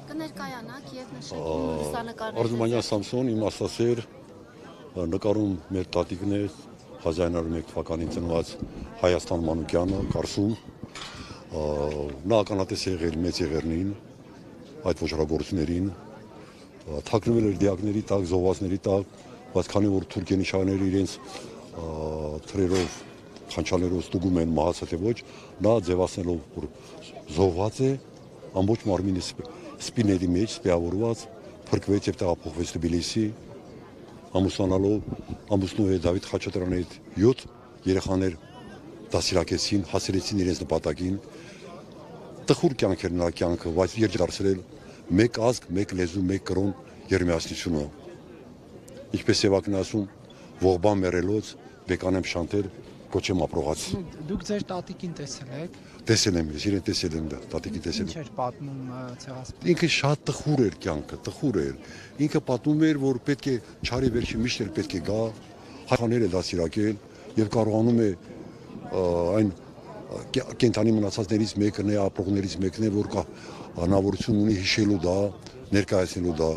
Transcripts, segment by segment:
Կներկայանաք և նշեք իմ լուսանկարները։ Արզումանյան Սամսոն, իմ աստասեր, նկարում մեր տատիկն է, 1901 թվականին ծնված Հայաստան Մանուկյանը, Կարսում, նա ականատես է եղել մեծ եղերնին, այդ ոչռագործություններին, թաքնվել էր դիակների տակ, զոհվածների տակ, բայց քանի որ թուրքենիչաները իրենց թրերով, խանչալերով ստուգում են մահացա թե ոչ, նա ձևացնելով, որ զոհված է, ամբողջ մարմինը սպիների մեջ սպիավորված, փրկվեց եւ տեղափոխվեց Թբիլիսի, ամուսնու հետ Դավիթ Խաչատրյանի հետ 7 երեխաներ դասիրակեցին, հասցրեցին իրենց նպատակին, տխուր կյանք էր նրա կյանքը, բայց երբ դարձրել մեկ ազգ, մեկ լեզու, մեկ կրոն երմիասնությունը, ինչպես Սևակն ասում, ողբան մեռելոց, բեկանեմ շանտեր, կոչեմ ապրողաց։ Դուք ձեր տատիկին տեսել եք։ Տեսել եմ, ես իրեն տեսել եմ դա, տատիկին տեսել եմ։ Ինչ էր պատմում ցեղասպանը։ Ինքը շատ տխուր էր կյանքը, տխուր էր։ Ինքը պատմում էր, որ պետք է չարի վերջի միշտ էլ պետք է գա, հայրաները դասիրակել եւ կարողանում է այն կենթանի մնացածներից մեկն է, ապրողներից մեկն է, որ կա հնարավորություն ունի հիշելու դա, ներկայացնելու դա,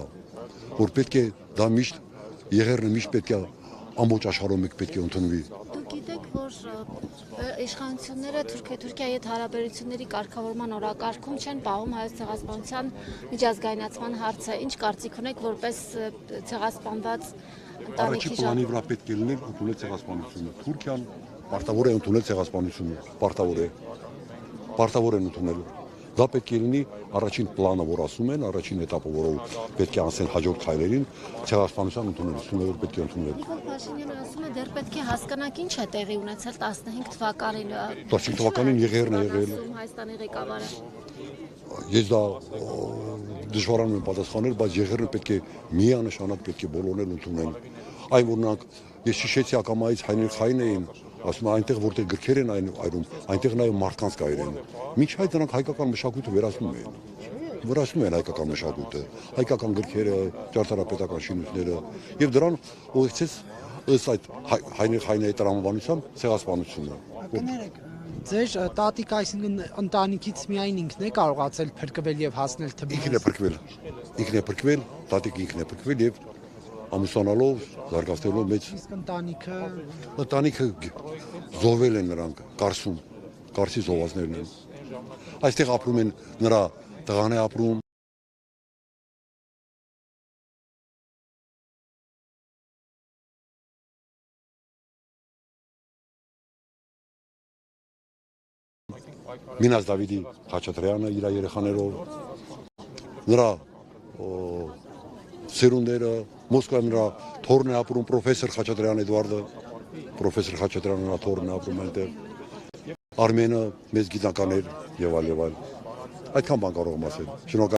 որ պետք է դա միշտ եղերնը միշտ պետք է ամբողջ աշխարհում պետք է ընդունվի։ Դուք գիտեք, որ իշխանությունները Թուրքիայի հետ հարաբերությունների կարգավորման օրակարգում չեն պահում հայոց ցեղասպանության միջազգայնացման հարցը։ Ինչ կարծիք ունեք որպես ցեղասպանված Առաջի պլանի վրա պետք է լինել ընդունել ցեղասպանությունը։ Թուրքիան պարտավոր է ընդունել ցեղասպանությունը, պարտավոր են ընդունել։ Դա պետք է լինի առաջին պլանը, որ ասում են, առաջին этаպը, որով պետք է անցնել հաջորդ քայլերին, ցեղասպանության ընդունելությունը, որ պետք է ընդունել։ Նիկոլ Փաշինյանը ասում է, դեռ պետք է հասկանանք ինչ է տեղի ունեցել 15 թվականին։ 15 թվականին եղերն է եղել։ Հայաստանի ղեկավարը։ Ես դա դժվարանում եմ պատասխանել, բայց եղերնը պետք է միանշանակ պետք է բոլորն էլ ընդունեն։ Այն որ նրանք ես հիշեցի ակամայից Հայնրիխ Հայնեին, ասում այնտեղ որտեղ գրքեր են այրում, այնտեղ նաև մարդկանց կայր են։ Մինչ այդ նրանք հայկական մշակույթը վերացնում են հայկական մշակույթը, հայկական գրքերը, ճարտարապետական շինությունները եւ դրան ուղեկցեց ըստ այդ Հայնրիխ Հայնեի տրամաբանությամբ ցեղասպանությունը։ Կներեք, ձեր տատիկ, այսինքն ընտանիքից միայն ինքն է կարողացել փրկվել եւ հասնել Թբիլիսի։ Ինքն է փրկվել, տատիկը ինքն է փրկվել եւ ամուսնանալով, զարգացնելով մեծ Իսկ ընտանիքը զոհվել են նրանք Կարսում, Կարսի զոհվածներն են։ Այստեղ ապրում են նրա տղան է ապրում։ Մինաս Դավիթի Խաչատրյանը իր երեխաներով, նրա սերունդները, Մոսկվայում նրա թորն է ապրում, պրոֆեսոր Խաչատրյան Էդվարդը, պրոֆեսոր Խաչատրյանը նրա թորն է ապրում այնտեղ, Արմենը մեծ գիտնական էր եւ այլ։ Այդքան բան կարող եմ ասել։